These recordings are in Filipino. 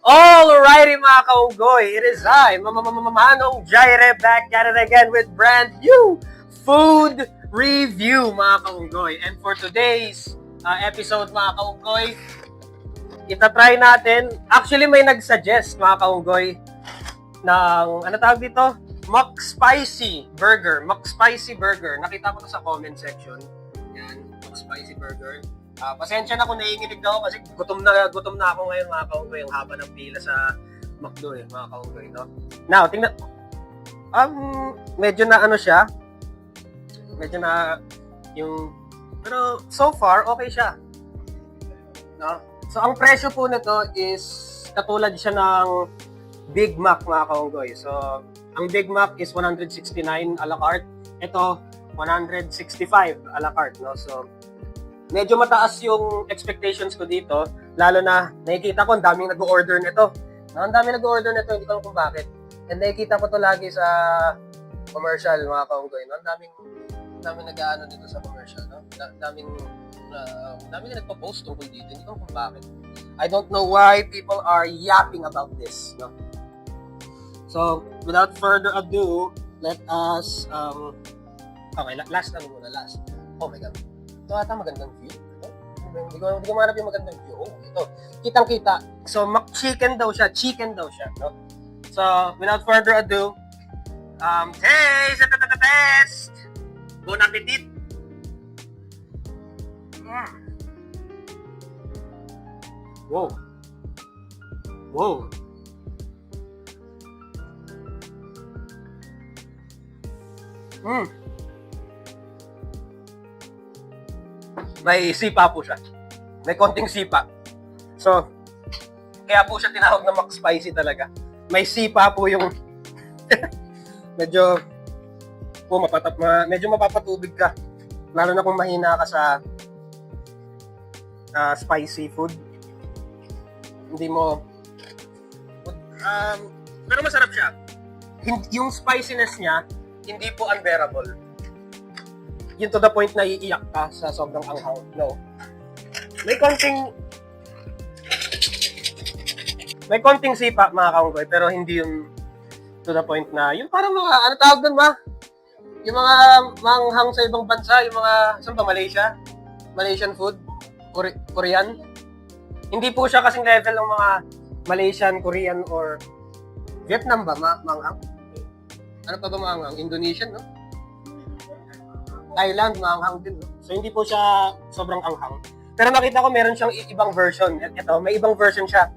Alrighty mga kaunggoy, it is I, Manong Jaire, back at it again with brand new food review mga kaunggoy. And for today's episode mga kaunggoy, itatry natin, actually may nag-suggest mga kaunggoy ng, ano tawag dito? McSpicy Burger. McSpicy Burger. Nakita ko to sa comment section. Yan, McSpicy Burger. Pasensya na kung naiinginig na ako kasi gutom na ako ngayon mga kaunggoy. Ang haba ng pila sa McDo mga kaunggoy, no? Now, tingnan. Medyo na ano siya. Medyo na yung, pero so far, okay siya. No? So, ang presyo po nito is katulad siya ng Big Mac mga kaunggoy. So, ang Big Mac is 169 a la carte. Ito, 165 a la carte, no? So, medyo mataas yung expectations ko dito, lalo na nakikita ko ang daming nag-order nito. Ang daming nag-order nito, hindi ko alam kung bakit. And nakikita ko to lagi sa commercial mga kaunggoy, no? Ang daming nag-aano dito sa commercial, no? Daming nagpo-post tungkol dito, hindi ko alam kung bakit. I don't know why people are yapping about this, no? So, without further ado, let us okay, last. Oh my god. Ito ata magandang view. Hindi ko manap yung magandang view. Oh, ito. Kitang-kita. So, chicken daw siya, no? So, without further ado, test! Bon appetit! Wow. May sipa po siya. May konting sipa. So, kaya po siya tinawag na McSpicy talaga. May sipa po yung medyo mapapatubig ka. Lalo na kung mahina ka sa spicy food. Hindi mo pero masarap siya. Yung spiciness niya hindi po unbearable. Yun to the point na iiyak ka sa sobrang anghang. No. May konting sipa mga kaunggoy, pero hindi yung to the point na, yung parang mga, ano tawag doon ba? Yung mga manghang sa ibang bansa, yung mga, saan ba, Malaysia? Malaysian food? Korean? Hindi po siya kasing level ng mga Malaysian, Korean, or Vietnam ba, manghang? Ano pa ba manghang? Indonesian, no? Thailand, maanghang din. No? So, hindi po siya sobrang anghang. Pero nakita ko meron siyang ibang version. Ito, may ibang version siya.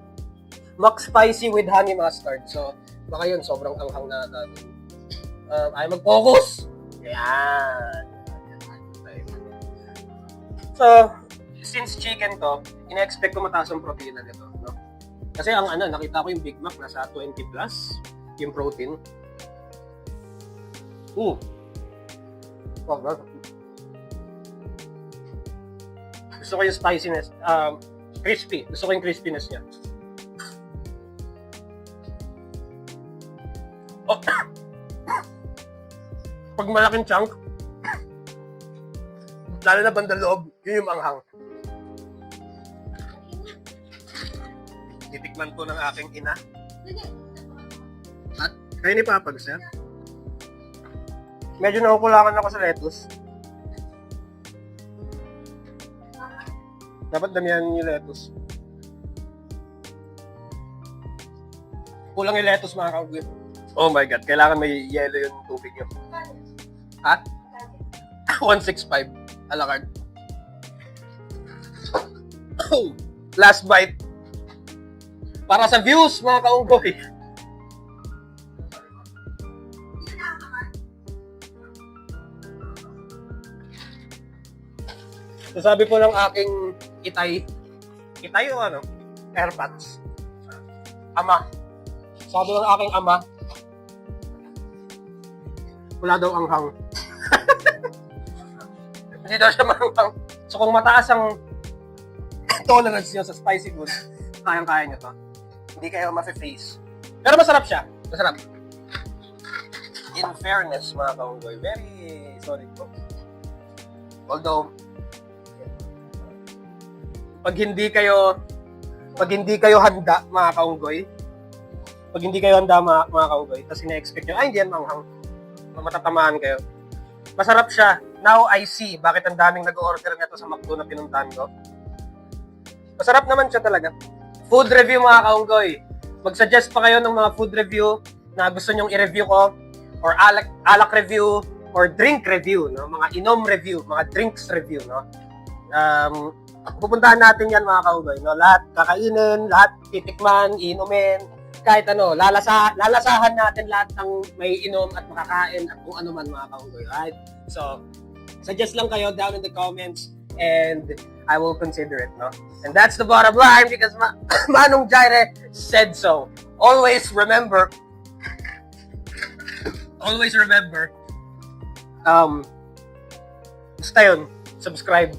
McSpicy with honey mustard. So, baka yun, sobrang anghang na natin. Ay, mag-focus! Yan. So, since chicken to, ina-expect ko mataas ang protein na nito. No? Kasi ang nakita ko yung Big Mac, nasa 20 plus yung protein. Gusto ko yung spiciness, crispy. Gusto ko yung crispiness niya. Oh. Pag malaking chunk, lalo na bandang loob, yun yung manghang. Titikman ko ng aking ina. At kayo ni Papa, gusto yan? Medyo nakukulangan ako sa lettuce. Dapat damihan yung lettuce. Kulang yung lettuce mga kaugit. Oh my god, kailangan may yellow yung tubig yun. Ha? 165 a la carte. Oh, last bite. Para sa views mga kaunggoy. So sabi po ng aking itay o ano? AirPods. Ama. Sabi ng aking ama, wala daw anghang. Hindi daw siya manghang. So kung mataas ang tolerance niyo sa spicy food, kayang-kaya niyo to. Hindi kayo ma-face. Pero masarap siya. Masarap. In fairness, mga kaunggoy, very solid po. Although, pag hindi kayo pag hindi kayo handa, mga kaunggoy, mga kaunggoy, tapos ina-expect nyo, ay, hindi yan manghang, matatamaan kayo. Masarap siya. Now I see bakit ang daming nag-order nito sa McDo na pinuntahan ko. Masarap naman siya talaga. Food review, mga kaunggoy. Mag-suggest pa kayo ng mga food review na gusto nyong i-review ko, or alak review, or drink review, no? Mga inom review, mga drinks review, no? Pupuntahan natin yan, mga kaunggoy, no? Lahat kakainin, lahat titikman, inumin, kahit ano, lalasahan natin lahat ng may inom at makakain at kung ano man, mga kaunggoy, right? So, suggest lang kayo down in the comments and I will consider it, no? And that's the bottom line because Manong Jaire said so. Always remember, basta yun, subscribe.